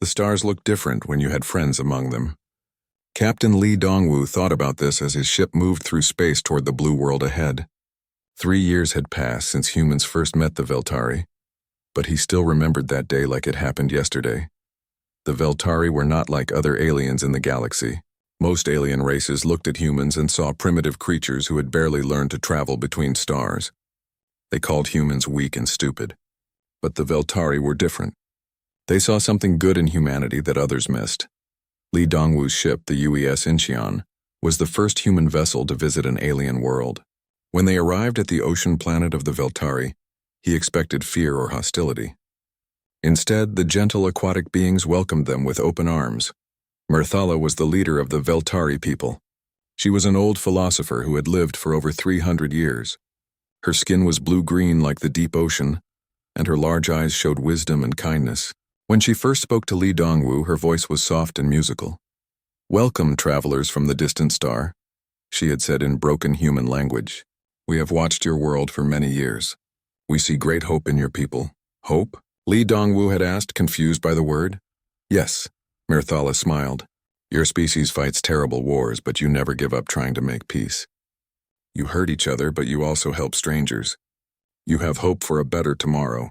The stars looked different when you had friends among them. Captain Lee Dongwoo thought about this as his ship moved through space toward the blue world ahead. 3 years had passed since humans first met the Veltari, but he still remembered that day like it happened yesterday. The Veltari were not like other aliens in the galaxy. Most alien races looked at humans and saw primitive creatures who had barely learned to travel between stars. They called humans weak and stupid. But the Veltari were different. They saw something good in humanity that others missed. Lee Dongwoo's ship, the UES Incheon, was the first human vessel to visit an alien world. When they arrived at the ocean planet of the Veltari, he expected fear or hostility. Instead, the gentle aquatic beings welcomed them with open arms. Myrthala was the leader of the Veltari people. She was an old philosopher who had lived for over 300 years. Her skin was blue-green like the deep ocean, and her large eyes showed wisdom and kindness. When she first spoke to Lee Dongwoo, her voice was soft and musical. "Welcome, travelers from the distant star," she had said in broken human language. "We have watched your world for many years. We see great hope in your people." "Hope?" Lee Dongwoo had asked, confused by the word. "Yes," Myrthala smiled. "Your species fights terrible wars, but you never give up trying to make peace. You hurt each other, but you also help strangers. You have hope for a better tomorrow.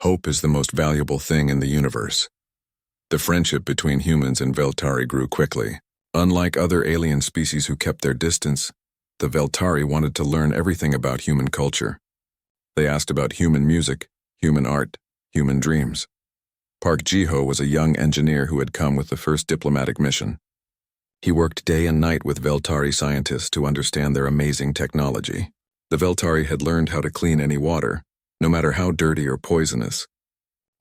Hope is the most valuable thing in the universe." The friendship between humans and Veltari grew quickly. Unlike other alien species who kept their distance, the Veltari wanted to learn everything about human culture. They asked about human music, human art, human dreams. Park Ji-ho was a young engineer who had come with the first diplomatic mission. He worked day and night with Veltari scientists to understand their amazing technology. The Veltari had learned how to clean any water, no matter how dirty or poisonous.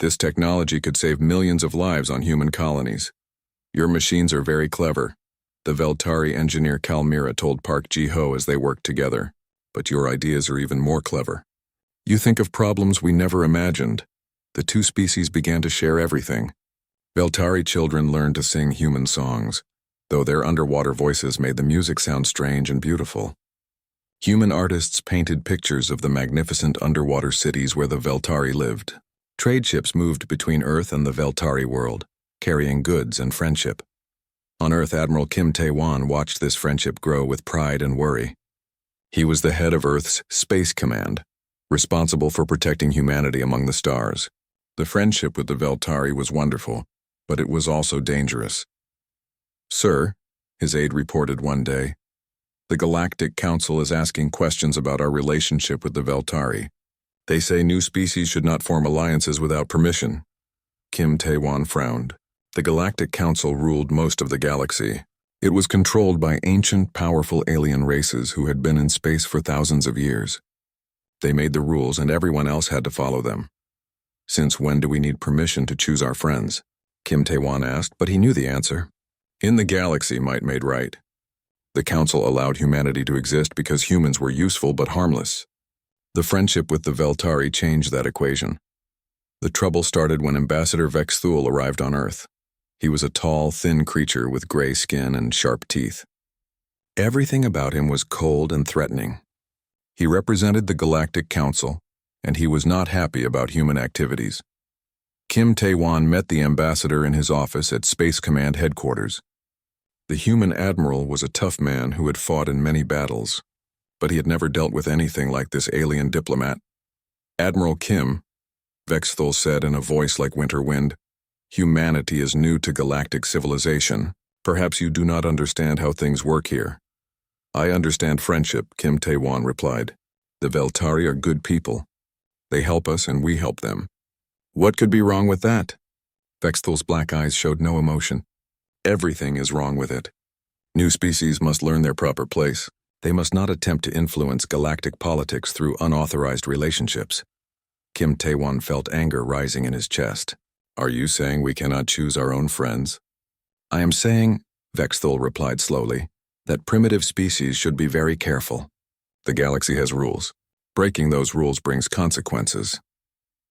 This technology could save millions of lives on human colonies. "Your machines are very clever," the Veltari engineer Kalmira told Park Ji-ho as they worked together. "But your ideas are even more clever. You think of problems we never imagined." The two species began to share everything. Veltari children learned to sing human songs, though their underwater voices made the music sound strange and beautiful. Human artists painted pictures of the magnificent underwater cities where the Veltari lived. Trade ships moved between Earth and the Veltari world, carrying goods and friendship. On Earth, Admiral Kim Tae-won watched this friendship grow with pride and worry. He was the head of Earth's Space Command, responsible for protecting humanity among the stars. The friendship with the Veltari was wonderful, but it was also dangerous. "Sir," his aide reported one day, "the Galactic Council is asking questions about our relationship with the Veltari. They say new species should not form alliances without permission." Kim Tae-won frowned. The Galactic Council ruled most of the galaxy. It was controlled by ancient, powerful alien races who had been in space for thousands of years. They made the rules and everyone else had to follow them. "Since when do we need permission to choose our friends?" Kim Tae-won asked, but he knew the answer. In the galaxy, might made right. The Council allowed humanity to exist because humans were useful but harmless. The friendship with the Veltari changed that equation. The trouble started when Ambassador Vex Thule arrived on Earth. He was a tall, thin creature with gray skin and sharp teeth. Everything about him was cold and threatening. He represented the Galactic Council, and he was not happy about human activities. Kim Tae-won met the ambassador in his office at Space Command headquarters. The human admiral was a tough man who had fought in many battles, but he had never dealt with anything like this alien diplomat. "Admiral Kim," Vex Thule said in a voice like winter wind, "humanity is new to galactic civilization. Perhaps you do not understand how things work here." "I understand friendship," Kim Tae-won replied. "The Veltari are good people. They help us and we help them." "What could be wrong with that?" Vex Thule's black eyes showed no emotion. "Everything is wrong with it. New species must learn their proper place. They must not attempt to influence galactic politics through unauthorized relationships." Kim Tae-won felt anger rising in his chest. "Are you saying we cannot choose our own friends?" "I am saying," Vex Thule replied slowly, "that primitive species should be very careful. The galaxy has rules. Breaking those rules brings consequences."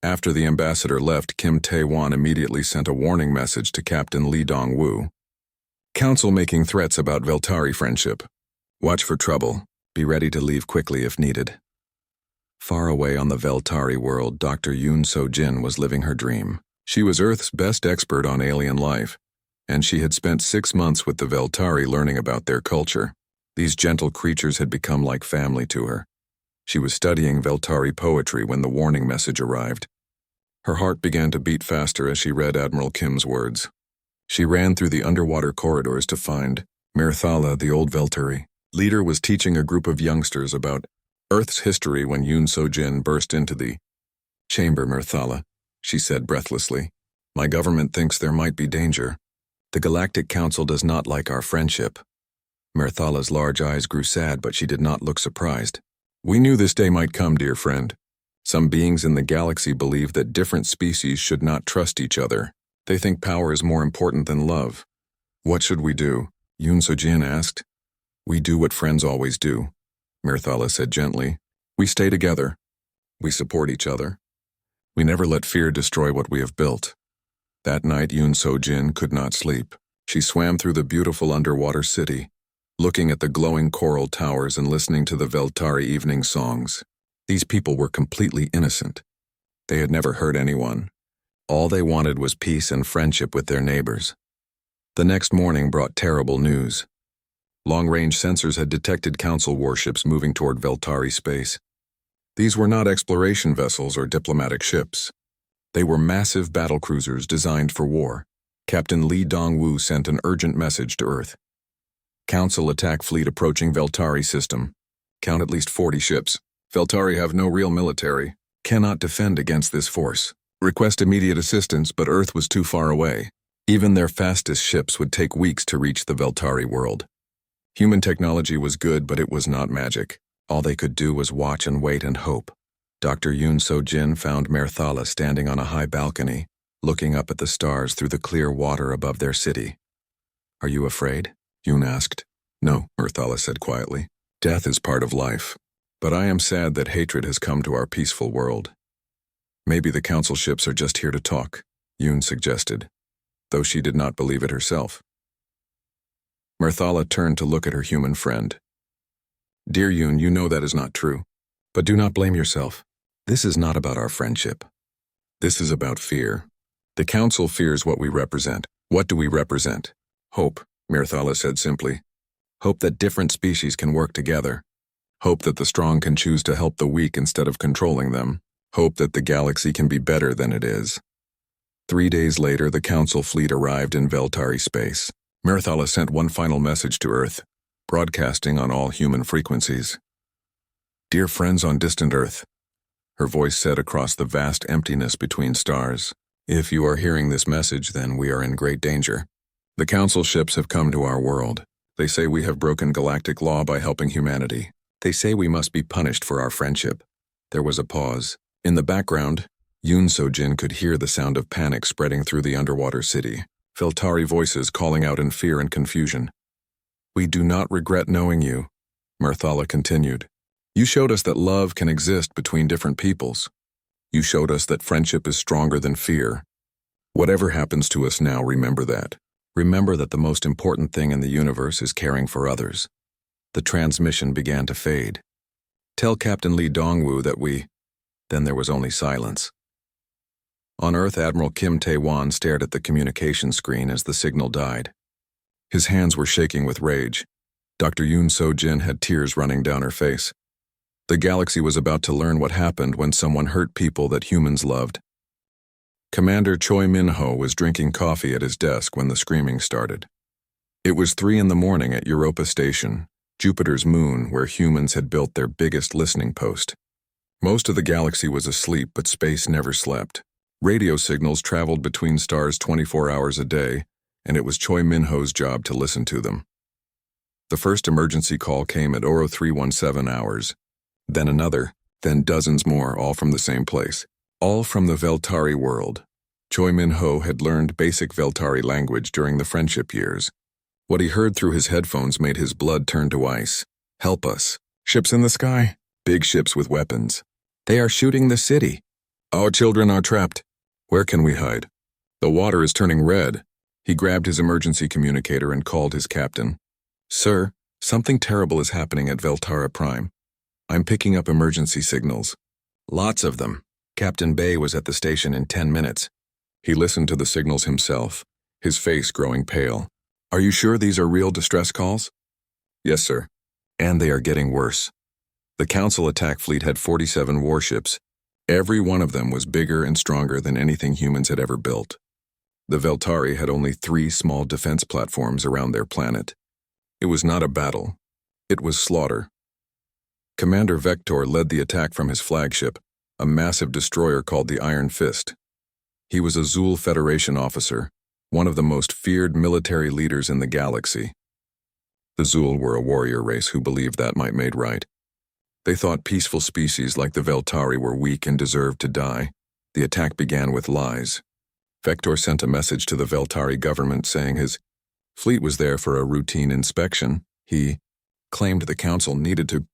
After the ambassador left, Kim Tae-won immediately sent a warning message to Captain Lee Dongwoo. "Council making threats about Veltari friendship. Watch for trouble. Be ready to leave quickly if needed." Far away on the Veltari world, Dr. Yoon So-jin was living her dream. She was Earth's best expert on alien life, and she had spent 6 months with the Veltari learning about their culture. These gentle creatures had become like family to her. She was studying Veltari poetry when the warning message arrived. Her heart began to beat faster as she read Admiral Kim's words. She ran through the underwater corridors to find Mirthala, the old Veltari leader, was teaching a group of youngsters about Earth's history when Yoon So-jin burst into the chamber. Mirthala, she said breathlessly, my government thinks there might be danger. The Galactic Council does not like our friendship. Mirthala's large eyes grew sad, but she did not look surprised. We knew this day might come, dear friend. Some beings in the galaxy believe that different species should not trust each other. They think power is more important than love. What should we do? Yoon So-jin asked. We do what friends always do, Mirthala said gently. We stay together. We support each other. We never let fear destroy what we have built. That night, Yoon So-jin could not sleep. She swam through the beautiful underwater city, looking at the glowing coral towers and listening to the Veltari evening songs. These people were completely innocent. They had never hurt anyone. All they wanted was peace and friendship with their neighbors. The next morning brought terrible news. Long-range sensors had detected Council warships moving toward Veltari space. These were not exploration vessels or diplomatic ships. They were massive battlecruisers designed for war. Captain Lee Dong-woo sent an urgent message to Earth. Council attack fleet approaching Veltari system. Count at least 40 ships. Veltari have no real military, cannot defend against this force. Request immediate assistance, but Earth was too far away. Even their fastest ships would take weeks to reach the Veltari world. Human technology was good, but it was not magic. All they could do was watch and wait and hope. Dr. Yoon So-jin found Mirthala standing on a high balcony, looking up at the stars through the clear water above their city. Are you afraid? Yoon asked. No, Mirthala said quietly. Death is part of life. But I am sad that hatred has come to our peaceful world. Maybe the council ships are just here to talk, Yoon suggested, though she did not believe it herself. Mirthala turned to look at her human friend. Dear Yoon, you know that is not true. But do not blame yourself. This is not about our friendship. This is about fear. The council fears what we represent. What do we represent? Hope, Mirthala said simply. Hope that different species can work together. Hope that the strong can choose to help the weak instead of controlling them. Hope that the galaxy can be better than it is. 3 days later, the council fleet arrived in Veltari space. Mirthala sent one final message to Earth, broadcasting on all human frequencies. Dear friends on distant Earth, her voice said across the vast emptiness between stars. If you are hearing this message, then we are in great danger. The council ships have come to our world. They say we have broken galactic law by helping humanity. They say we must be punished for our friendship. There was a pause. In the background, Yoon So-jin could hear the sound of panic spreading through the underwater city. Veltari voices calling out in fear and confusion. We do not regret knowing you, Mirthala continued. You showed us that love can exist between different peoples. You showed us that friendship is stronger than fear. Whatever happens to us now, remember that. Remember that the most important thing in the universe is caring for others. The transmission began to fade. Tell Captain Lee Dong-woo that we... Then there was only silence. On Earth, Admiral Kim Tae-won stared at the communication screen as the signal died. His hands were shaking with rage. Dr. Yoon So-jin had tears running down her face. The galaxy was about to learn what happened when someone hurt people that humans loved. Commander Choi Min-ho was drinking coffee at his desk when the screaming started. It was 3 a.m. at Europa Station, Jupiter's moon where humans had built their biggest listening post. Most of the galaxy was asleep, but space never slept. Radio signals traveled between stars 24 hours a day, and it was Choi Min-ho's job to listen to them. The first emergency call came at 0317 hours, then another, then dozens more, all from the same place. All from the Veltari world. Choi Min-ho had learned basic Veltari language during the friendship years. What he heard through his headphones made his blood turn to ice. Help us. Ships in the sky. Big ships with weapons. They are shooting the city. Our children are trapped. Where can we hide? The water is turning red. He grabbed his emergency communicator and called his captain. Sir, something terrible is happening at Veltara Prime. I'm picking up emergency signals. Lots of them. Captain Bay was at the station in 10 minutes. He listened to the signals himself, his face growing pale. Are you sure these are real distress calls? Yes, sir. And they are getting worse. The Council attack fleet had 47 warships. Every one of them was bigger and stronger than anything humans had ever built. The Veltari had only 3 small defense platforms around their planet. It was not a battle. It was slaughter. Commander Vector led the attack from his flagship, a massive destroyer called the Iron Fist. He was a Zul Federation officer, one of the most feared military leaders in the galaxy. The Zul were a warrior race who believed that might made right. They thought peaceful species like the Veltari were weak and deserved to die. The attack began with lies. Vector sent a message to the Veltari government saying his fleet was there for a routine inspection. He claimed the council needed to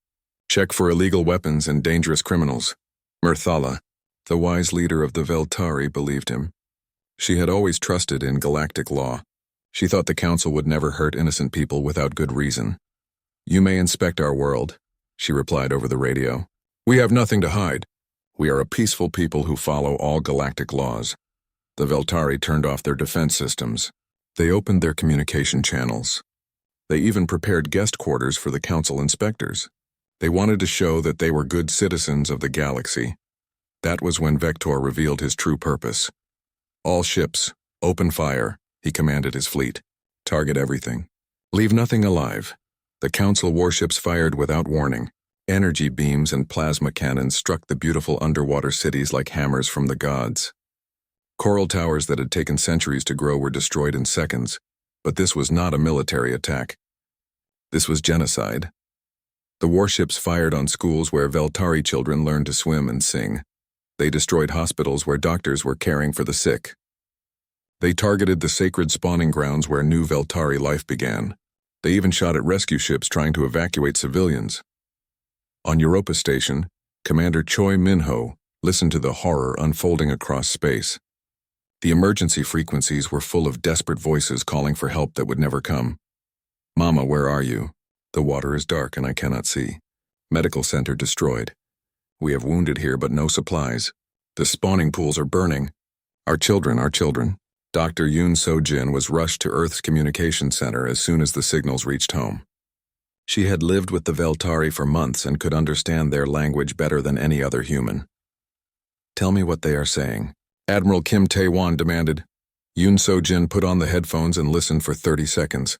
check for illegal weapons and dangerous criminals. Myrthala, the wise leader of the Veltari, believed him. She had always trusted in galactic law. She thought the council would never hurt innocent people without good reason. You may inspect our world, she replied over the radio. We have nothing to hide. We are a peaceful people who follow all galactic laws. The Veltari turned off their defense systems. They opened their communication channels. They even prepared guest quarters for the council inspectors. They wanted to show that they were good citizens of the galaxy. That was when Vector revealed his true purpose. All ships, open fire, he commanded his fleet. Target everything. Leave nothing alive. The council warships fired without warning. Energy beams and plasma cannons struck the beautiful underwater cities like hammers from the gods. Coral towers that had taken centuries to grow were destroyed in seconds, but this was not a military attack. This was genocide. The warships fired on schools where Veltari children learned to swim and sing. They destroyed hospitals where doctors were caring for the sick. They targeted the sacred spawning grounds where new Veltari life began. They even shot at rescue ships trying to evacuate civilians. On Europa Station, Commander Choi Minho listened to the horror unfolding across space. The emergency frequencies were full of desperate voices calling for help that would never come. Mama, where are you? The water is dark and I cannot see. Medical center destroyed. We have wounded here but no supplies. The spawning pools are burning. Our children. Dr. Yoon So-jin was rushed to Earth's communication center as soon as the signals reached home. She had lived with the Veltari for months and could understand their language better than any other human. Tell me what they are saying. Admiral Kim Tae-won demanded. Yoon So-jin put on the headphones and listened for 30 seconds.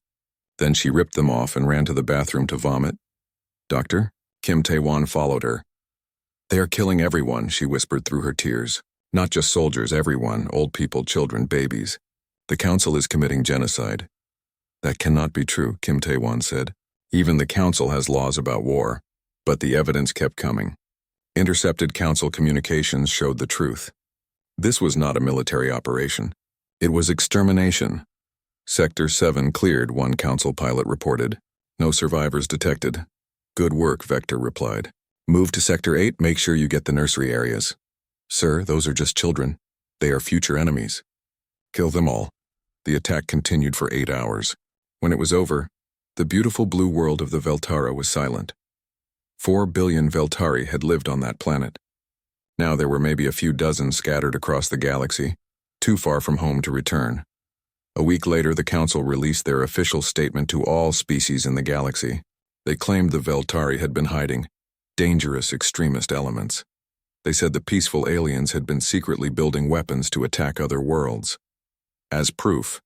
Then she ripped them off and ran to the bathroom to vomit. Doctor? Kim Tae-won followed her. They are killing everyone, she whispered through her tears. Not just soldiers, everyone, old people, children, babies. The council is committing genocide. That cannot be true, Kim Tae-won said. Even the council has laws about war. But the evidence kept coming. Intercepted council communications showed the truth. This was not a military operation. It was extermination. Sector 7 cleared, one council pilot reported. No survivors detected. Good work, Vector replied. Move to Sector 8, make sure you get the nursery areas. Sir, those are just children. They are future enemies. Kill them all. The attack continued for 8 hours. When it was over, the beautiful blue world of the Veltara was silent. 4 billion Veltari had lived on that planet. Now there were maybe a few dozen scattered across the galaxy, too far from home to return. A week later, the Council released their official statement to all species in the galaxy. They claimed the Veltari had been hiding dangerous extremist elements. They said the peaceful aliens had been secretly building weapons to attack other worlds. As proof,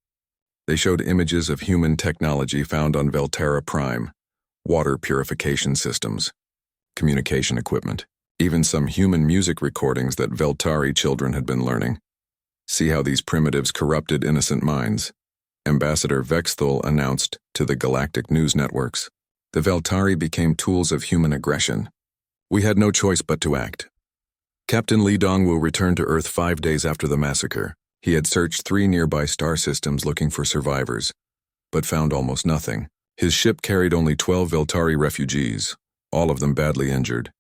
they showed images of human technology found on Veltara Prime, water purification systems, communication equipment, even some human music recordings that Veltari children had been learning. See how these primitives corrupted innocent minds. Ambassador Vexthul announced to the galactic news networks. The Veltari became tools of human aggression. We had no choice but to act. Captain Lee Dong-woo returned to Earth 5 days after the massacre. He had searched 3 nearby star systems looking for survivors, but found almost nothing. His ship carried only 12 Veltari refugees, all of them badly injured.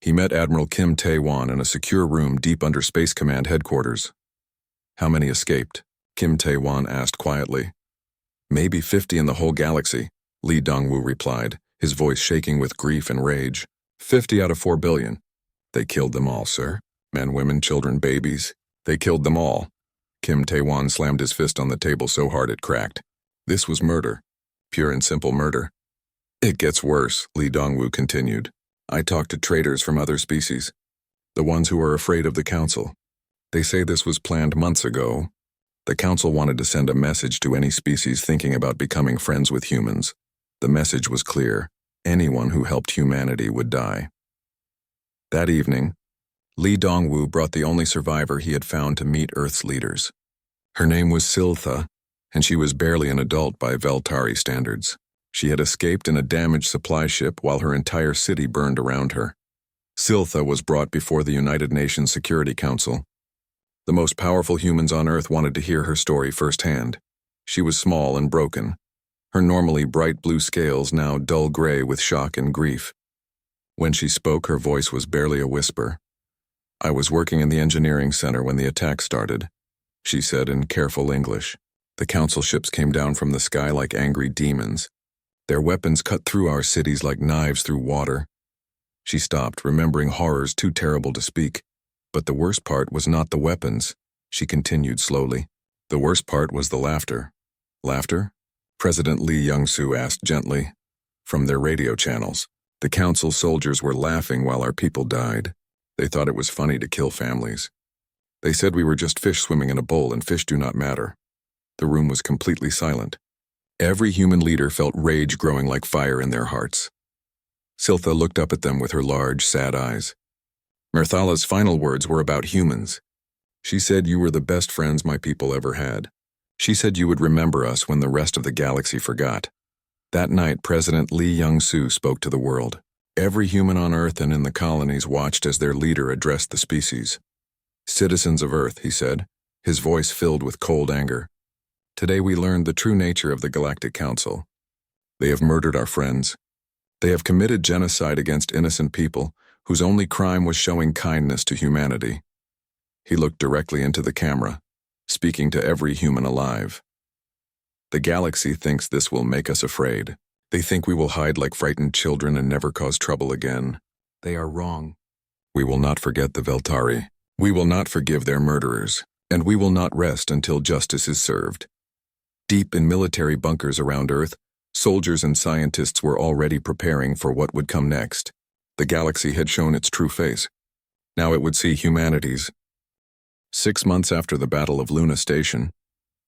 He met Admiral Kim Tae-won in a secure room deep under Space Command headquarters. How many escaped? Kim Tae-won asked quietly. Maybe 50 in the whole galaxy, Lee Dong-woo replied, his voice shaking with grief and rage. 50 out of 4 billion. They killed them all, sir. Men, women, children, babies. They killed them all. Kim Tae-won slammed his fist on the table so hard it cracked. This was murder. Pure and simple murder. It gets worse, Lee Dong-woo continued. I talked to traitors from other species. The ones who are afraid of the Council. They say this was planned months ago. The Council wanted to send a message to any species thinking about becoming friends with humans. The message was clear. Anyone who helped humanity would die. That evening, Lee Dong-woo brought the only survivor he had found to meet Earth's leaders. Her name was Siltha, and she was barely an adult by Veltari standards. She had escaped in a damaged supply ship while her entire city burned around her. Siltha was brought before the United Nations Security Council. The most powerful humans on Earth wanted to hear her story firsthand. She was small and broken, her normally bright blue scales now dull gray with shock and grief. When she spoke, her voice was barely a whisper. I was working in the engineering center when the attack started, she said in careful English. The Council ships came down from the sky like angry demons. Their weapons cut through our cities like knives through water. She stopped, remembering horrors too terrible to speak. But the worst part was not the weapons, she continued slowly. The worst part was the laughter. Laughter? President Lee Young-soo asked gently. From their radio channels, the Council soldiers were laughing while our people died. They thought it was funny to kill families. They said we were just fish swimming in a bowl and fish do not matter. The room was completely silent. Every human leader felt rage growing like fire in their hearts. Siltha looked up at them with her large, sad eyes. Mirthala's final words were about humans. She said you were the best friends my people ever had. She said you would remember us when the rest of the galaxy forgot. That night, President Lee Young-soo spoke to the world. Every human on Earth and in the colonies watched as their leader addressed the species. Citizens of Earth, he said, his voice filled with cold anger. Today we learned the true nature of the Galactic Council. They have murdered our friends. They have committed genocide against innocent people whose only crime was showing kindness to humanity. He looked directly into the camera, speaking to every human alive. The galaxy thinks this will make us afraid. They think we will hide like frightened children and never cause trouble again. They are wrong. We will not forget the Veltari. We will not forgive their murderers, and we will not rest until justice is served. Deep in military bunkers around Earth, soldiers and scientists were already preparing for what would come next. The galaxy had shown its true face. Now it would see humanity's. 6 months after the Battle of Luna Station,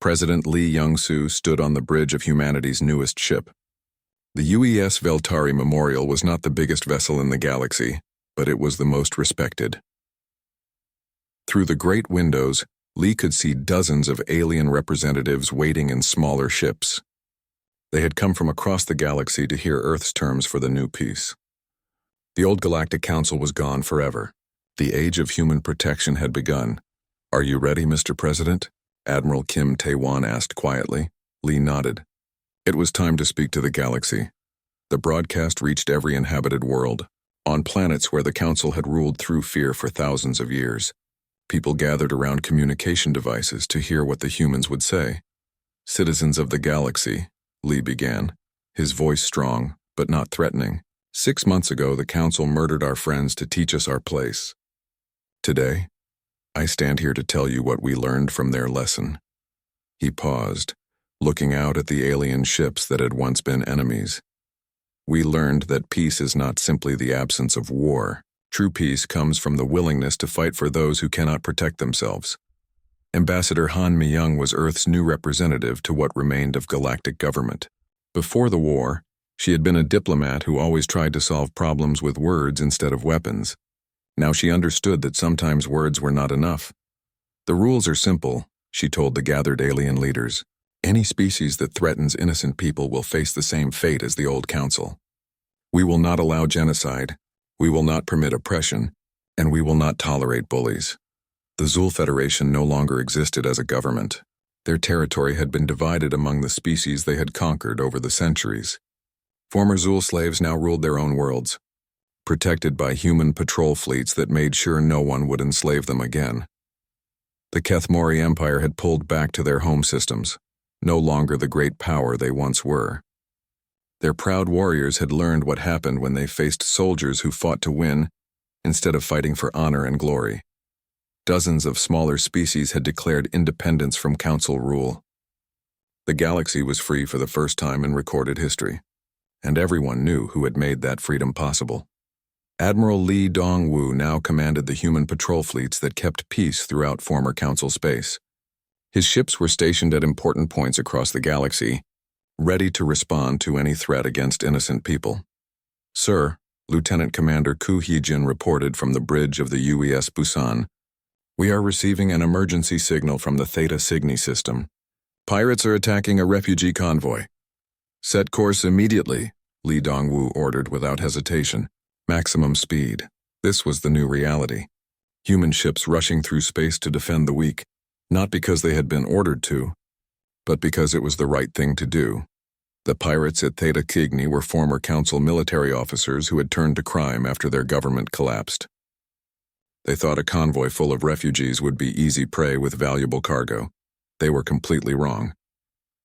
President Lee Young-soo stood on the bridge of humanity's newest ship. The UES Veltari Memorial was not the biggest vessel in the galaxy, but it was the most respected. Through the great windows, Lee could see dozens of alien representatives waiting in smaller ships. They had come from across the galaxy to hear Earth's terms for the new peace. The old Galactic Council was gone forever. The age of human protection had begun. Are you ready, Mr. President? Admiral Kim Tae-won asked quietly. Lee nodded. It was time to speak to the galaxy. The broadcast reached every inhabited world, on planets where the Council had ruled through fear for thousands of years. People gathered around communication devices to hear what the humans would say. Citizens of the galaxy, Lee began, his voice strong, but not threatening. 6 months ago, the Council murdered our friends to teach us our place. Today, I stand here to tell you what we learned from their lesson. He paused, looking out at the alien ships that had once been enemies. We learned that peace is not simply the absence of war. True peace comes from the willingness to fight for those who cannot protect themselves. Ambassador Han Mi-young was Earth's new representative to what remained of galactic government. Before the war, she had been a diplomat who always tried to solve problems with words instead of weapons. Now she understood that sometimes words were not enough. The rules are simple, she told the gathered alien leaders. Any species that threatens innocent people will face the same fate as the old Council. We will not allow genocide. We will not permit oppression, and we will not tolerate bullies. The Zul Federation no longer existed as a government. Their territory had been divided among the species they had conquered over the centuries. Former Zul slaves now ruled their own worlds, protected by human patrol fleets that made sure no one would enslave them again. The Kethmori Empire had pulled back to their home systems, no longer the great power they once were. Their proud warriors had learned what happened when they faced soldiers who fought to win instead of fighting for honor and glory. Dozens of smaller species had declared independence from council rule. The galaxy was free for the first time in recorded history, and everyone knew who had made that freedom possible. Admiral Lee Dong-woo now commanded the human patrol fleets that kept peace throughout former council space. His ships were stationed at important points across the galaxy, ready to respond to any threat against innocent people. "Sir," Lieutenant Commander Koo Hee-jin reported from the bridge of the UES Busan, "we are receiving an emergency signal from the Theta Cygni system. Pirates are attacking a refugee convoy." "Set course immediately," Lee Dong-woo ordered without hesitation. Maximum speed. This was the new reality. Human ships rushing through space to defend the weak, not because they had been ordered to, but because it was the right thing to do. The pirates at Theta Cygni were former council military officers who had turned to crime after their government collapsed. They thought a convoy full of refugees would be easy prey with valuable cargo. They were completely wrong.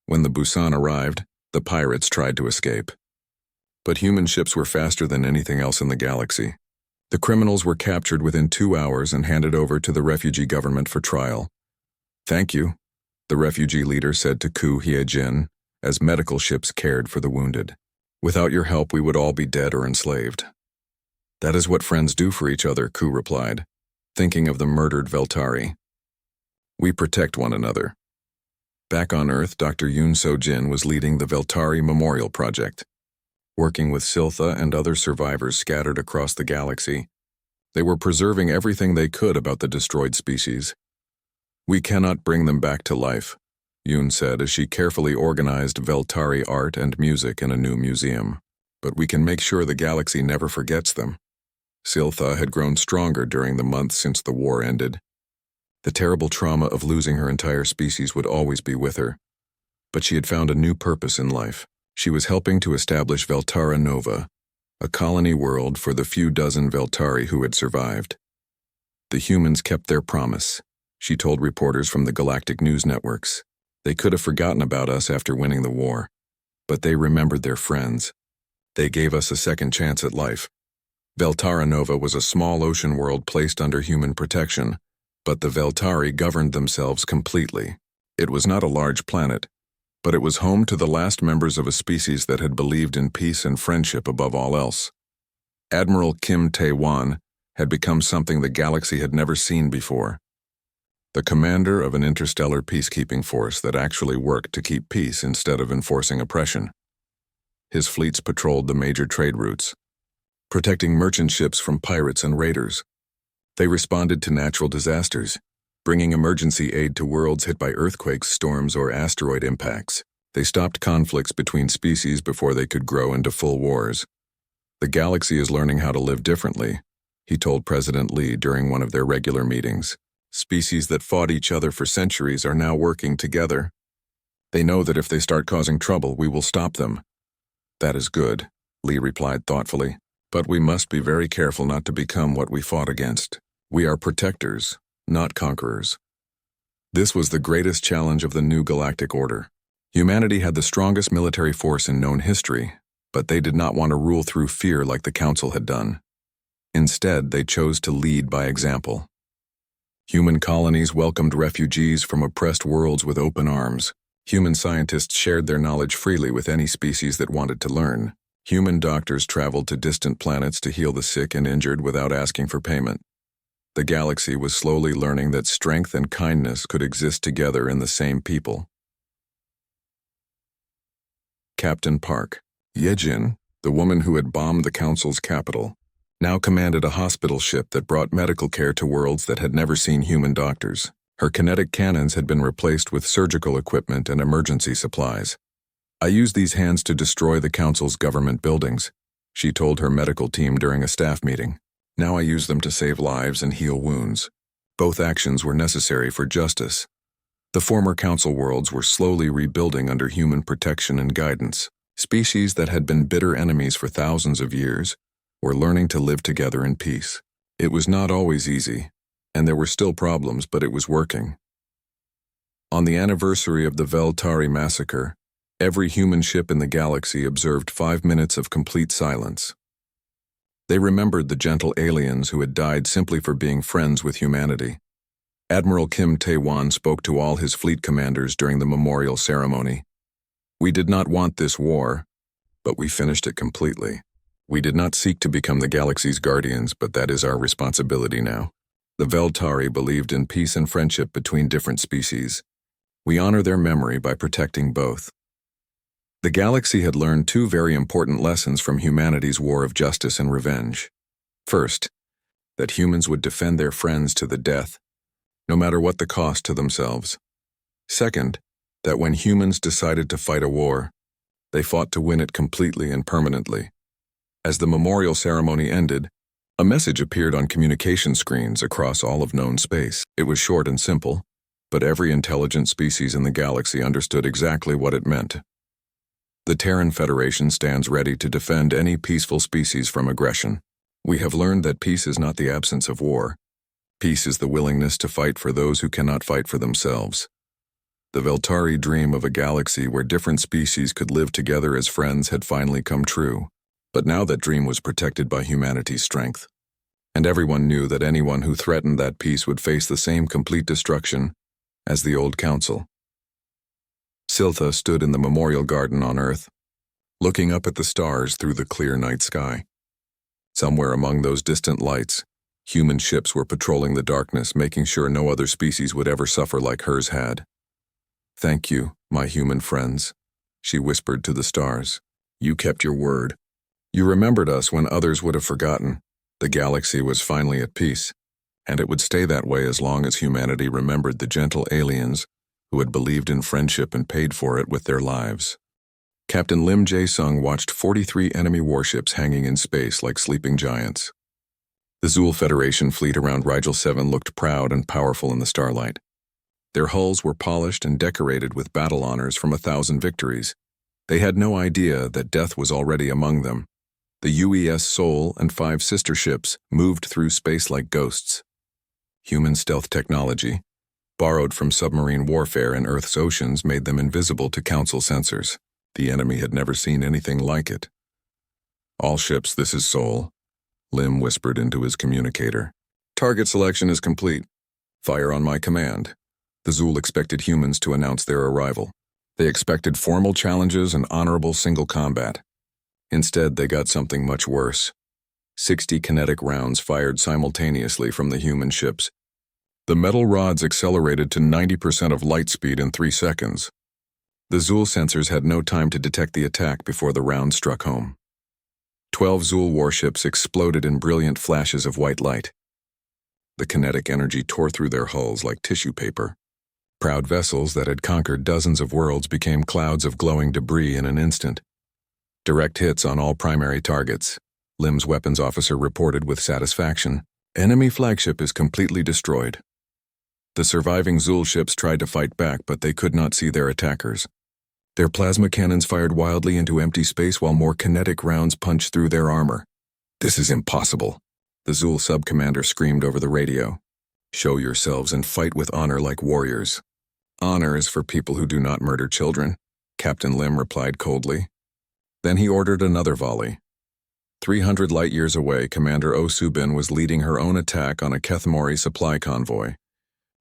When the Busan arrived, the pirates tried to escape. But human ships were faster than anything else in the galaxy. The criminals were captured within 2 hours and handed over to the refugee government for trial. "Thank you," the refugee leader said to Koo Hee-jin, as medical ships cared for the wounded. "Without your help, we would all be dead or enslaved." "That is what friends do for each other," Koo replied, thinking of the murdered Veltari. "We protect one another." Back on Earth, Dr. Yoon So-jin was leading the Veltari Memorial Project. Working with Siltha and other survivors scattered across the galaxy, they were preserving everything they could about the destroyed species. "We cannot bring them back to life," Yoon said as she carefully organized Veltari art and music in a new museum. "But we can make sure the galaxy never forgets them." Siltha had grown stronger during the months since the war ended. The terrible trauma of losing her entire species would always be with her. But she had found a new purpose in life. She was helping to establish Veltara Nova, a colony world for the few dozen Veltari who had survived. "The humans kept their promise," she told reporters from the galactic news networks. "They could have forgotten about us after winning the war, but they remembered their friends. They gave us a second chance at life." Veltara Nova was a small ocean world placed under human protection, but the Veltari governed themselves completely. It was not a large planet, but it was home to the last members of a species that had believed in peace and friendship above all else. Admiral Kim Tae-won had become something the galaxy had never seen before. The commander of an interstellar peacekeeping force that actually worked to keep peace instead of enforcing oppression. His fleets patrolled the major trade routes, protecting merchant ships from pirates and raiders. They responded to natural disasters, bringing emergency aid to worlds hit by earthquakes, storms, or asteroid impacts. They stopped conflicts between species before they could grow into full wars. "The galaxy is learning how to live differently," he told President Lee during one of their regular meetings. "Species that fought each other for centuries are now working together. They know that if they start causing trouble, we will stop them." "That is good," Lee replied thoughtfully. "But we must be very careful not to become what we fought against. We are protectors, not conquerors." This was the greatest challenge of the new galactic order. Humanity had the strongest military force in known history, but they did not want to rule through fear like the Council had done. Instead, they chose to lead by example. Human colonies welcomed refugees from oppressed worlds with open arms. Human scientists shared their knowledge freely with any species that wanted to learn. Human doctors traveled to distant planets to heal the sick and injured without asking for payment. The galaxy was slowly learning that strength and kindness could exist together in the same people. Captain Park Yejin, the woman who had bombed the Council's capital, now commanded a hospital ship that brought medical care to worlds that had never seen human doctors. Her kinetic cannons had been replaced with surgical equipment and emergency supplies. "I used these hands to destroy the Council's government buildings," she told her medical team during a staff meeting. "Now I use them to save lives and heal wounds." Both actions were necessary for justice. The former Council worlds were slowly rebuilding under human protection and guidance. Species that had been bitter enemies for thousands of years were learning to live together in peace. It was not always easy, and there were still problems, but it was working. On the anniversary of the Veltari massacre, every human ship in the galaxy observed 5 minutes of complete silence. They remembered the gentle aliens who had died simply for being friends with humanity. Admiral Kim Tae-won spoke to all his fleet commanders during the memorial ceremony. We did not want this war, but we finished it completely. We did not seek to become the galaxy's guardians, but that is our responsibility now. The Veltari believed in peace and friendship between different species. We honor their memory by protecting both. The galaxy had learned two very important lessons from humanity's war of justice and revenge. First, that humans would defend their friends to the death, no matter what the cost to themselves. Second, that when humans decided to fight a war, they fought to win it completely and permanently. As the memorial ceremony ended, a message appeared on communication screens across all of known space. It was short and simple, but every intelligent species in the galaxy understood exactly what it meant. The Terran Federation stands ready to defend any peaceful species from aggression. We have learned that peace is not the absence of war. Peace is the willingness to fight for those who cannot fight for themselves. The Veltari dream of a galaxy where different species could live together as friends had finally come true. But now that dream was protected by humanity's strength. And everyone knew that anyone who threatened that peace would face the same complete destruction as the old council. Siltha stood in the memorial garden on Earth, looking up at the stars through the clear night sky. Somewhere among those distant lights, human ships were patrolling the darkness, making sure no other species would ever suffer like hers had. "Thank you, my human friends," she whispered to the stars. "You kept your word. You remembered us when others would have forgotten. The galaxy was finally at peace, and it would stay that way as long as humanity remembered the gentle aliens who had believed in friendship and paid for it with their lives." Captain Lim Jae-sung watched 43 enemy warships hanging in space like sleeping giants. The Zul Federation fleet around Rigel 7 looked proud and powerful in the starlight. Their hulls were polished and decorated with battle honors from 1,000 victories. They had no idea that death was already among them. The UES Sol and 5 sister ships moved through space like ghosts. Human stealth technology, borrowed from submarine warfare in Earth's oceans, made them invisible to Council sensors. The enemy had never seen anything like it. "All ships, this is Sol," Lim whispered into his communicator. "Target selection is complete. Fire on my command." The Zul expected humans to announce their arrival. They expected formal challenges and honorable single combat. Instead, they got something much worse. 60 kinetic rounds fired simultaneously from the human ships. The metal rods accelerated to 90% of light speed in 3 seconds. The Zul sensors had no time to detect the attack before the round struck home. 12 Zul warships exploded in brilliant flashes of white light. The kinetic energy tore through their hulls like tissue paper. Proud vessels that had conquered dozens of worlds became clouds of glowing debris in an instant. Direct hits on all primary targets. Lim's weapons officer reported with satisfaction. "Enemy flagship is completely destroyed." The surviving Zul ships tried to fight back, but they could not see their attackers. Their plasma cannons fired wildly into empty space while more kinetic rounds punched through their armor. "This is impossible," the Zul sub-commander screamed over the radio. "Show yourselves and fight with honor like warriors." "Honor is for people who do not murder children," Captain Lim replied coldly. Then he ordered another volley. 300 light-years away, Commander Oh Soo-bin was leading her own attack on a Kethmori supply convoy.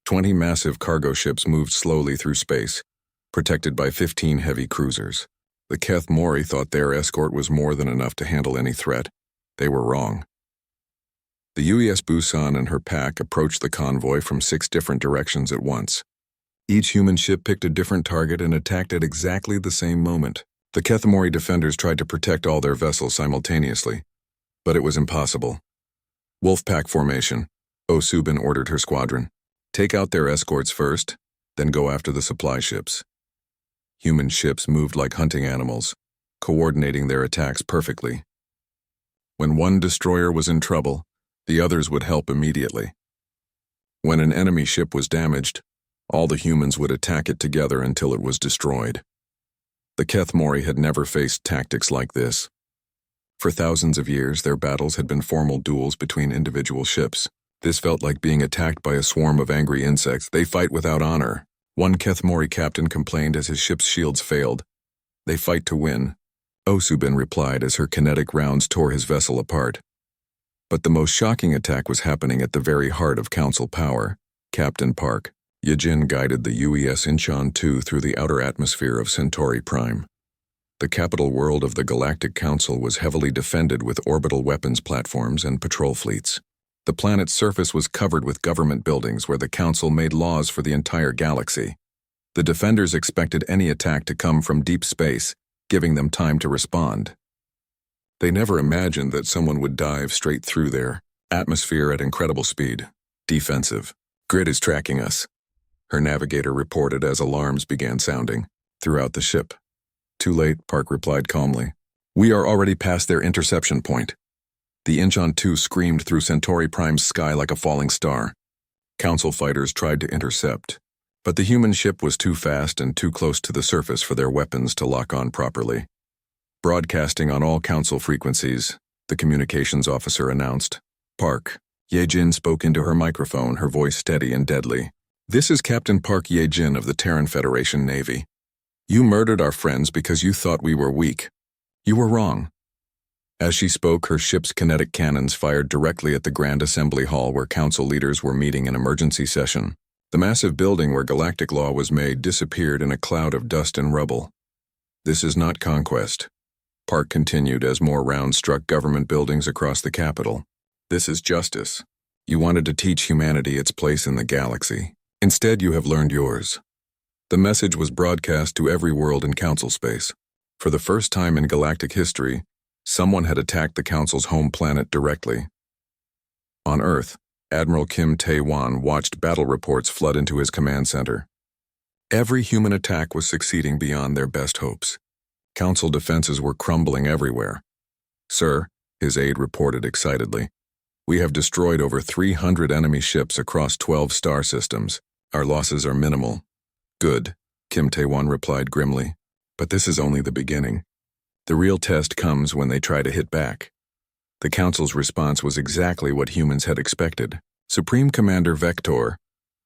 20 massive cargo ships moved slowly through space, protected by 15 heavy cruisers. The Kethmori thought their escort was more than enough to handle any threat. They were wrong. The UES Busan and her pack approached the convoy from 6 different directions at once. Each human ship picked a different target and attacked at exactly the same moment. The Kethmori defenders tried to protect all their vessels simultaneously, but it was impossible. "Wolf pack formation," Oh Soo-bin ordered her squadron. "Take out their escorts first, then go after the supply ships." Human ships moved like hunting animals, coordinating their attacks perfectly. When one destroyer was in trouble, the others would help immediately. When an enemy ship was damaged, all the humans would attack it together until it was destroyed. The Kethmori had never faced tactics like this. For thousands of years, their battles had been formal duels between individual ships. This felt like being attacked by a swarm of angry insects. "They fight without honor," one Kethmori captain complained as his ship's shields failed. "They fight to win," Oh Soo-bin replied as her kinetic rounds tore his vessel apart. But the most shocking attack was happening at the very heart of Council power. Captain Park, Yejin guided the UES Incheon 2 through the outer atmosphere of Centauri Prime. The capital world of the Galactic Council was heavily defended with orbital weapons platforms and patrol fleets. The planet's surface was covered with government buildings where the Council made laws for the entire galaxy. The defenders expected any attack to come from deep space, giving them time to respond. They never imagined that someone would dive straight through their atmosphere at incredible speed. Defensive. Grid is tracking us, her navigator reported as alarms began sounding throughout the ship. Too late, Park replied calmly. We are already past their interception point. The Incheon 2 screamed through Centauri Prime's sky like a falling star. Council fighters tried to intercept, but the human ship was too fast and too close to the surface for their weapons to lock on properly. Broadcasting on all Council frequencies, the communications officer announced. Park. Yejin spoke into her microphone, her voice steady and deadly. This is Captain Park Yejin of the Terran Federation Navy. You murdered our friends because you thought we were weak. You were wrong. As she spoke, her ship's kinetic cannons fired directly at the Grand Assembly Hall where Council leaders were meeting in emergency session. The massive building where galactic law was made disappeared in a cloud of dust and rubble. This is not conquest. Park continued as more rounds struck government buildings across the capital. This is justice. You wanted to teach humanity its place in the galaxy. Instead, you have learned yours. The message was broadcast to every world in Council space. For the first time in galactic history, someone had attacked the Council's home planet directly. On Earth, Admiral Kim Tae-wan watched battle reports flood into his command center. Every human attack was succeeding beyond their best hopes. Council defenses were crumbling everywhere. Sir, his aide reported excitedly, we have destroyed over 300 enemy ships across 12 star systems. Our losses are minimal. Good, Kim Tae-wan replied grimly. But this is only the beginning. The real test comes when they try to hit back. The Council's response was exactly what humans had expected. Supreme Commander Vector,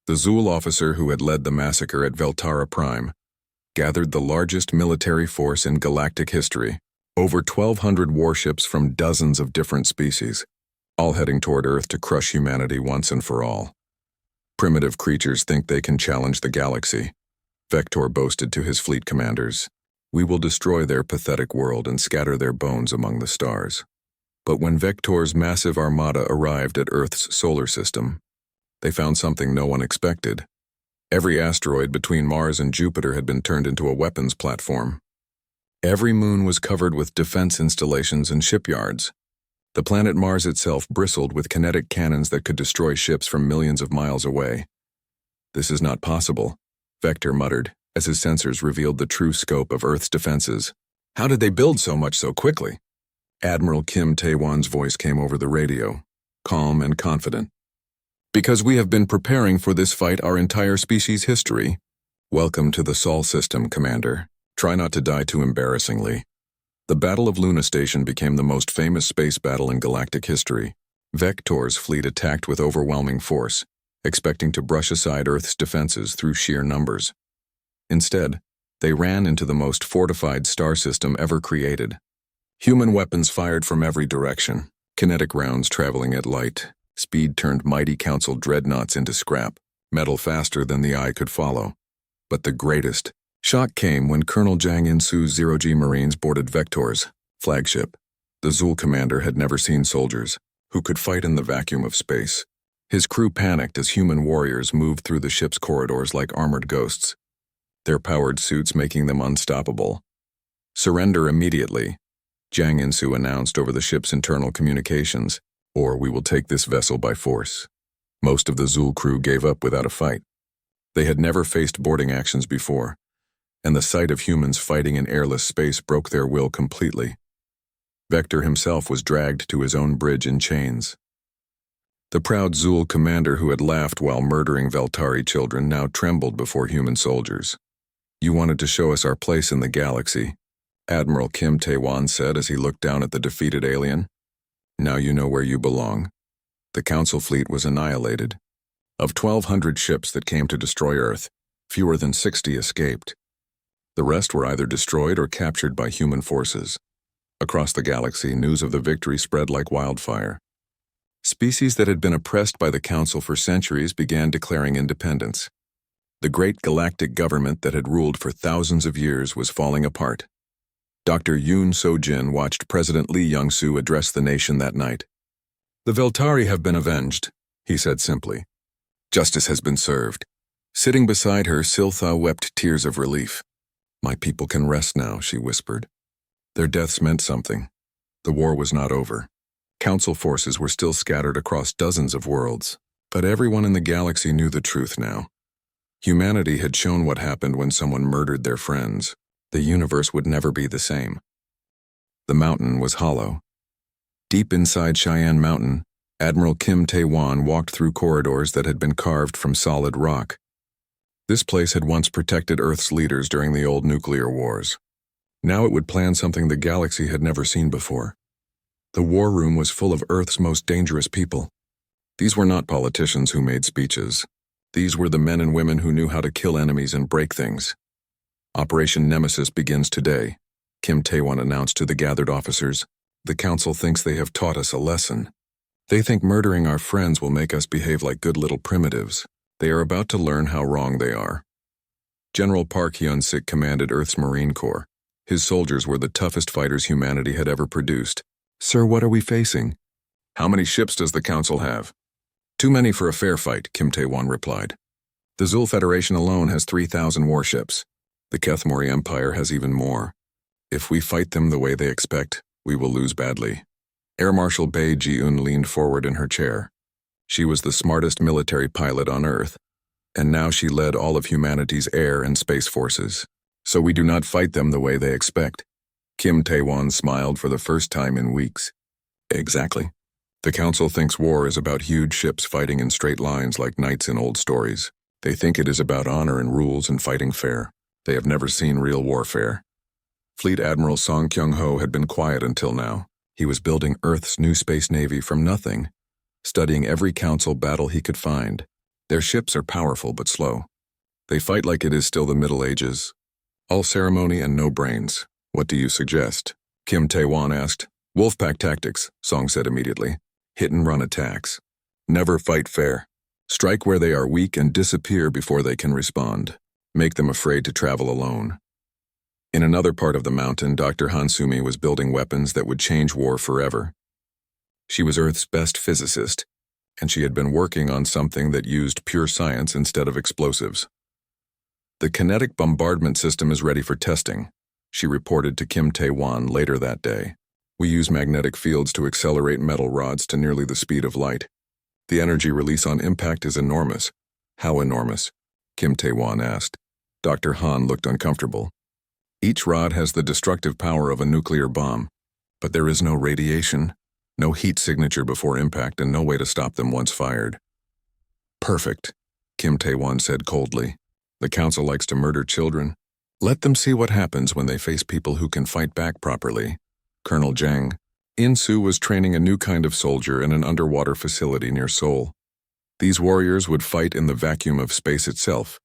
the Zool officer who had led the massacre at Veltara Prime, gathered the largest military force in galactic history, over 1,200 warships from dozens of different species, all heading toward Earth to crush humanity once and for all. Primitive creatures think they can challenge the galaxy, Vector boasted to his fleet commanders. We will destroy their pathetic world and scatter their bones among the stars. But when Vector's massive armada arrived at Earth's solar system, they found something no one expected. Every asteroid between Mars and Jupiter had been turned into a weapons platform. Every moon was covered with defense installations and shipyards. The planet Mars itself bristled with kinetic cannons that could destroy ships from millions of miles away. This is not possible, Vector muttered, as his sensors revealed the true scope of Earth's defenses. How did they build so much so quickly? Admiral Kim Tae-wan's voice came over the radio, calm and confident. Because we have been preparing for this fight our entire species' history. Welcome to the Sol system, Commander. Try not to die too embarrassingly. The Battle of Luna Station became the most famous space battle in galactic history. Vector's fleet attacked with overwhelming force, expecting to brush aside Earth's defenses through sheer numbers. Instead, they ran into the most fortified star system ever created. Human weapons fired from every direction, kinetic rounds traveling at light speed turned mighty Council dreadnoughts into scrap, metal faster than the eye could follow. But the greatest shock came when Colonel Jang In-soo's Zero-G Marines boarded Vector's flagship. The Zool commander had never seen soldiers who could fight in the vacuum of space. His crew panicked as human warriors moved through the ship's corridors like armored ghosts, their powered suits making them unstoppable. Surrender immediately, Jang In-soo announced over the ship's internal communications, or we will take this vessel by force. Most of the Zool crew gave up without a fight. They had never faced boarding actions before, and the sight of humans fighting in airless space broke their will completely. Vector himself was dragged to his own bridge in chains. The proud Zool commander who had laughed while murdering Veltari children now trembled before human soldiers. You wanted to show us our place in the galaxy, Admiral Kim Tae-wan said as he looked down at the defeated alien. Now you know where you belong. The Council fleet was annihilated. Of 1,200 ships that came to destroy Earth, fewer than 60 escaped. The rest were either destroyed or captured by human forces. Across the galaxy, news of the victory spread like wildfire. Species that had been oppressed by the Council for centuries began declaring independence. The great galactic government that had ruled for thousands of years was falling apart. Dr. Yoon So-jin watched President Lee Young-soo address the nation that night. "The Veltari have been avenged," he said simply. "Justice has been served." Sitting beside her, Siltha wept tears of relief. "My people can rest now," she whispered. Their deaths meant something. The war was not over. Council forces were still scattered across dozens of worlds, but everyone in the galaxy knew the truth now. Humanity had shown what happened when someone murdered their friends. The universe would never be the same. The mountain was hollow. Deep inside Cheyenne Mountain, Admiral Kim Tae-won walked through corridors that had been carved from solid rock. This place had once protected Earth's leaders during the old nuclear wars. Now it would plan something the galaxy had never seen before. The war room was full of Earth's most dangerous people. These were not politicians who made speeches. These were the men and women who knew how to kill enemies and break things. "Operation Nemesis begins today," Kim Tae-won announced to the gathered officers. "The Council thinks they have taught us a lesson. They think murdering our friends will make us behave like good little primitives. They are about to learn how wrong they are." General Park Hyun-sik commanded Earth's Marine Corps. His soldiers were the toughest fighters humanity had ever produced. "Sir, what are we facing?" "How many ships does the Council have?" "Too many for a fair fight," Kim Tae-won replied. "The Zul Federation alone has 3,000 warships. The Kethmori Empire has even more. If we fight them the way they expect, we will lose badly." Air Marshal Bae Ji-eun leaned forward in her chair. She was the smartest military pilot on Earth, and now she led all of humanity's air and space forces. "So we do not fight them the way they expect." Kim Tae-won smiled for the first time in weeks. "Exactly. The Council thinks war is about huge ships fighting in straight lines like knights in old stories. They think it is about honor and rules and fighting fair. They have never seen real warfare." Fleet Admiral Song Kyung-ho had been quiet until now. He was building Earth's new space navy from nothing, studying every Council battle he could find. Their ships are powerful but slow. They fight like it is still the Middle Ages. "All ceremony and no brains. What do you suggest?" Kim Tae-won asked. "Wolfpack tactics," Song said immediately. "Hit-and-run attacks. Never fight fair. Strike where they are weak and disappear before they can respond. Make them afraid to travel alone." In another part of the mountain, Dr. Hansumi was building weapons that would change war forever. She was Earth's best physicist, and she had been working on something that used pure science instead of explosives. "The kinetic bombardment system is ready for testing," she reported to Kim Tae-won later that day. "We use magnetic fields to accelerate metal rods to nearly the speed of light. The energy release on impact is enormous." "How enormous?" Kim Tae-won asked. Dr. Han looked uncomfortable. "Each rod has the destructive power of a nuclear bomb, but there is no radiation, no heat signature before impact, and no way to stop them once fired." "Perfect," Kim Tae-won said coldly. "The Council likes to murder children. Let them see what happens when they face people who can fight back properly." Colonel Jang In-soo was training a new kind of soldier in an underwater facility near Seoul. These warriors would fight in the vacuum of space itself,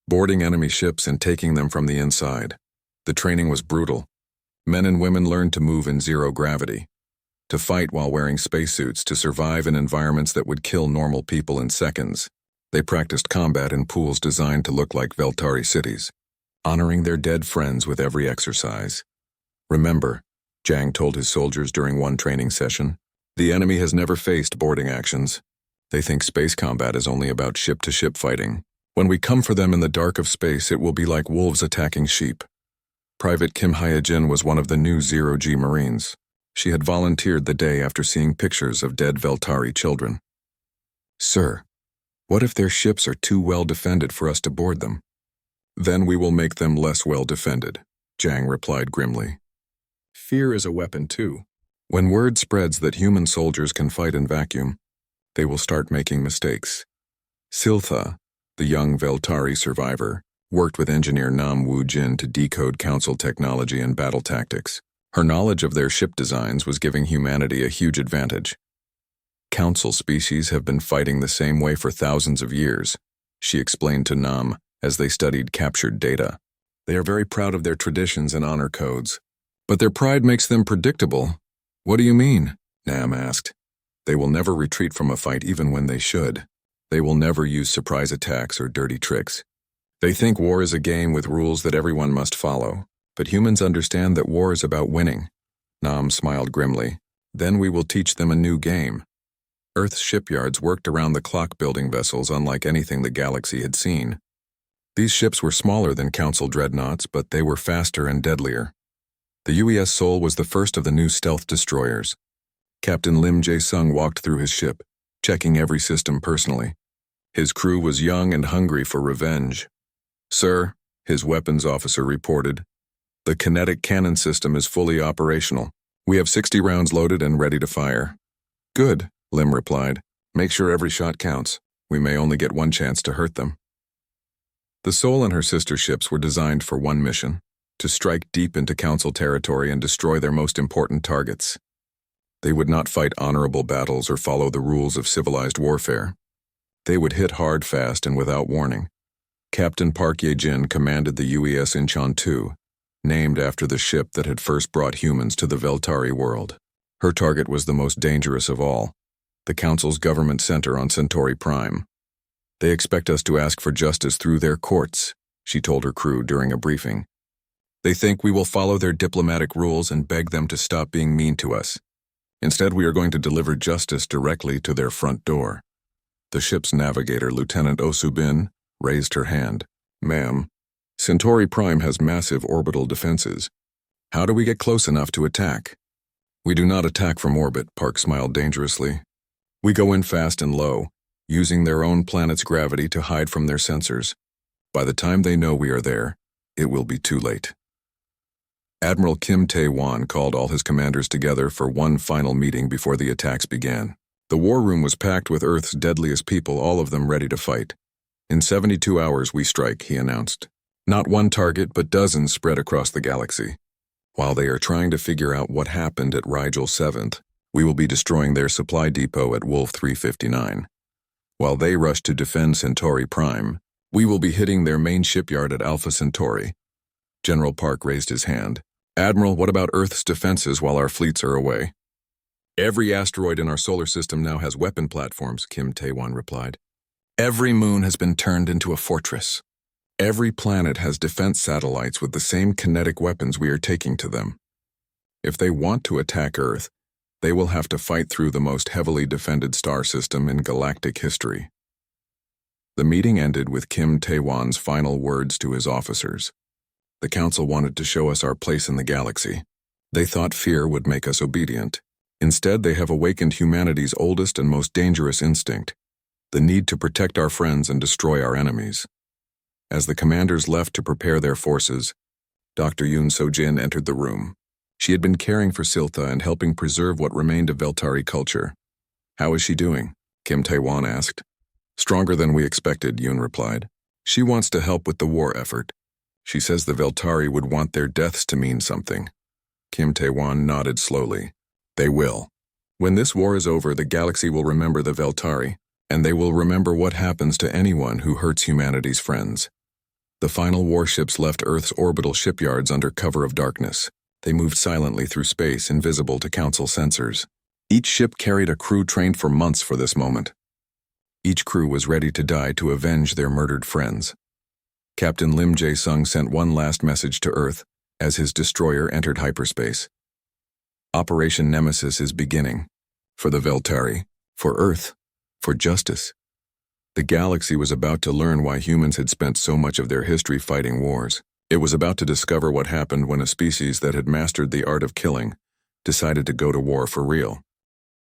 boarding enemy ships and taking them from the inside. The training was brutal. Men and women learned to move in zero gravity, to fight while wearing spacesuits, to survive in environments that would kill normal people in seconds. They practiced combat in pools designed to look like Veltari cities, honoring their dead friends with every exercise. "Remember," Jang told his soldiers during one training session, "the enemy has never faced boarding actions. They think space combat is only about ship-to-ship fighting. When we come for them in the dark of space, it will be like wolves attacking sheep." Private Kim Hye-jin was one of the new Zero-G Marines. She had volunteered the day after seeing pictures of dead Veltari children. "Sir, what if their ships are too well defended for us to board them?" "Then we will make them less well defended," Jang replied grimly. Fear is a weapon too. When word spreads that human soldiers can fight in vacuum, they will start making mistakes. Siltha, the young Veltari survivor, worked with engineer Nam Woo-jin to decode Council technology and battle tactics. Her knowledge of their ship designs was giving humanity a huge advantage. "Council species have been fighting the same way for thousands of years," she explained to Nam as they studied captured data. "They are very proud of their traditions and honor codes. But their pride makes them predictable." "What do you mean?" Nam asked. They will never retreat from a fight even when they should. They will never use surprise attacks or dirty tricks. They think war is a game with rules that everyone must follow, but humans understand that war is about winning. Nam smiled grimly. Then we will teach them a new game. Earth's shipyards worked around the clock-building vessels unlike anything the galaxy had seen. These ships were smaller than Council dreadnoughts, but they were faster and deadlier. The UES Seoul was the first of the new stealth destroyers. Captain Lim Jae-sung walked through his ship, checking every system personally. His crew was young and hungry for revenge. "Sir," his weapons officer reported, "the kinetic cannon system is fully operational. We have 60 rounds loaded and ready to fire." "Good," Lim replied. "Make sure every shot counts. We may only get one chance to hurt them." The Seoul and her sister ships were designed for one mission: to strike deep into Council territory and destroy their most important targets. They would not fight honorable battles or follow the rules of civilized warfare. They would hit hard, fast, and without warning. Captain Park Ye-jin commanded the UES Incheon II, named after the ship that had first brought humans to the Veltari world. Her target was the most dangerous of all, the Council's government center on Centauri Prime. "They expect us to ask for justice through their courts," she told her crew during a briefing. "They think we will follow their diplomatic rules and beg them to stop being mean to us. Instead, we are going to deliver justice directly to their front door." The ship's navigator, Lieutenant Osubin, raised her hand. "Ma'am, Centauri Prime has massive orbital defenses. How do we get close enough to attack?" "We do not attack from orbit," Park smiled dangerously. "We go in fast and low, using their own planet's gravity to hide from their sensors. By the time they know we are there, it will be too late." Admiral Kim Tae-won called all his commanders together for one final meeting before the attacks began. The war room was packed with Earth's deadliest people, all of them ready to fight. "In 72 hours we strike," he announced. "Not one target, but dozens spread across the galaxy. While they are trying to figure out what happened at Rigel 7th, we will be destroying their supply depot at Wolf 359. While they rush to defend Centauri Prime, we will be hitting their main shipyard at Alpha Centauri." General Park raised his hand. "Admiral, what about Earth's defenses while our fleets are away?" "Every asteroid in our solar system now has weapon platforms," Kim Tae-won replied. "Every moon has been turned into a fortress. Every planet has defense satellites with the same kinetic weapons we are taking to them. If they want to attack Earth, they will have to fight through the most heavily defended star system in galactic history." The meeting ended with Kim Tae-won's final words to his officers. "The Council wanted to show us our place in the galaxy. They thought fear would make us obedient. Instead, they have awakened humanity's oldest and most dangerous instinct, the need to protect our friends and destroy our enemies." As the commanders left to prepare their forces, Dr. Yoon So-jin entered the room. She had been caring for Siltha and helping preserve what remained of Veltari culture. "How is she doing?" Kim Tae-won asked. "Stronger than we expected," Yoon replied. "She wants to help with the war effort. She says the Veltari would want their deaths to mean something." Kim Tae-won nodded slowly. "They will. When this war is over, the galaxy will remember the Veltari, and they will remember what happens to anyone who hurts humanity's friends." The final warships left Earth's orbital shipyards under cover of darkness. They moved silently through space, invisible to Council sensors. Each ship carried a crew trained for months for this moment. Each crew was ready to die to avenge their murdered friends. Captain Lim Jae-sung sent one last message to Earth as his destroyer entered hyperspace. "Operation Nemesis is beginning. For the Veltari, for Earth, for justice." The galaxy was about to learn why humans had spent so much of their history fighting wars. It was about to discover what happened when a species that had mastered the art of killing decided to go to war for real.